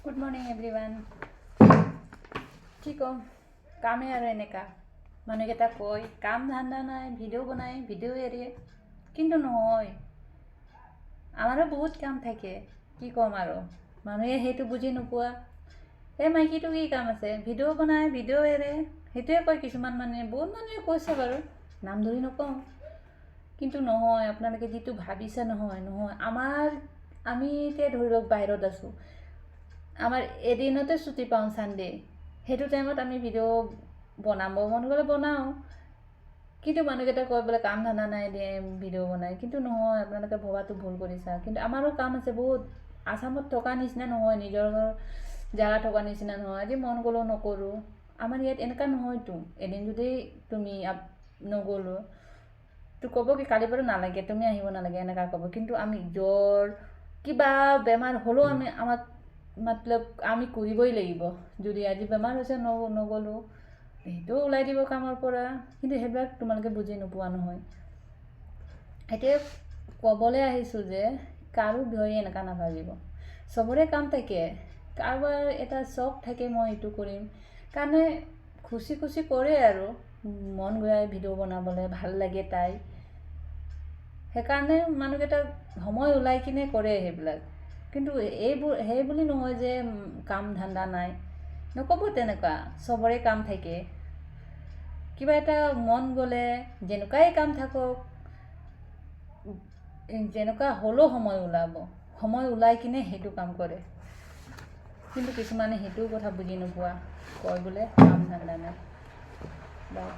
Good morning everyone. কি ক'ম, কামেই আৰু এনেকা মানুহকেইটা কয় কাম ধান্দা নাই, ভিডিঅ' বনাই ভিডিঅ' এৰে, কিন্তু নহয়, আমাৰো বহুত কাম থাকে। কি ক'ম আৰু, মানুহে সেইটো বুজি নোপোৱা। এই মাইকীটো কি কাম আছে, ভিডিঅ' বনাই ভিডিঅ' এৰে, সেইটোৱে কয় কিছুমান মানুহে। বহুত মানুহে কৈছে বাৰু, নাম ধৰি নকওঁ, কিন্তু নহয়, আপোনালোকে যিটো ভাবিছে নহয় নহয়। আমি এতিয়া ধৰি লওক বাহিৰত আছোঁ, আমাৰ এদিনতে ছুটি পাওঁ ছানডে', সেইটো টাইমত আমি ভিডিঅ' বনাব মন গ'লে বনাওঁ, কিন্তু মানুহকেইটা কয় বোলে কাম ধান্দা নাই দিয়ে ভিডিঅ' বনায়, কিন্তু নহয়, আপোনালোকে ভবাটো ভুল কৰিছা। কিন্তু আমাৰো কাম আছে বহুত। আসামত থকা নিচিনা নহয়, নিজৰ জেগা থকা নিচিনা নহয়। আজি মন গ'লেও নকৰোঁ। আমাৰ ইয়াত এনেকুৱা নহয়তো, এদিন যদি তুমি নগ'লোঁ তো ক'ব কি কালিৰ পৰা নালাগে, তুমি আহিব নালাগে, এনেকুৱা ক'ব। কিন্তু আমি জ্বৰ কিবা বেমাৰ হ'লেও আমি কৰিবই লাগিব। যদি আজি বেমাৰ হৈছে নগ'লোঁ, সেইটোও ওলাই দিব কামৰ পৰা। কিন্তু সেইবিলাক তোমালোকে বুজি নোপোৱা নহয়। এতিয়া ক'বলৈ আহিছোঁ যে কাৰো ভয়ে এনেকুৱা নাভাবিব। চবৰে কাম থাকে, কাৰোবাৰ এটা চখ থাকে মই এইটো কৰিম কাৰণে খুচি খুচি কৰে আৰু মন গৈ ভিডিঅ' বনাবলৈ ভাল লাগে তাই, সেইকাৰণে মানুহকেইটা সময় ওলাই কিনে কৰে সেইবিলাক। কিন্তু সেই বুলি নহয় যে কাম ধান্দা নাই, নক'ব তেনেকুৱা। চবৰে কাম থাকে, কিবা এটা মন গ'লে যেনেকুৱাই কাম থাকক, যেনেকুৱা হ'লেও সময় ওলাব, সময় ওলাই কিনে সেইটো কাম কৰে। কিন্তু কিছুমানে সেইটো কথা বুজি নোপোৱা, কয় বোলে কাম ধান্দা নাই। বাই।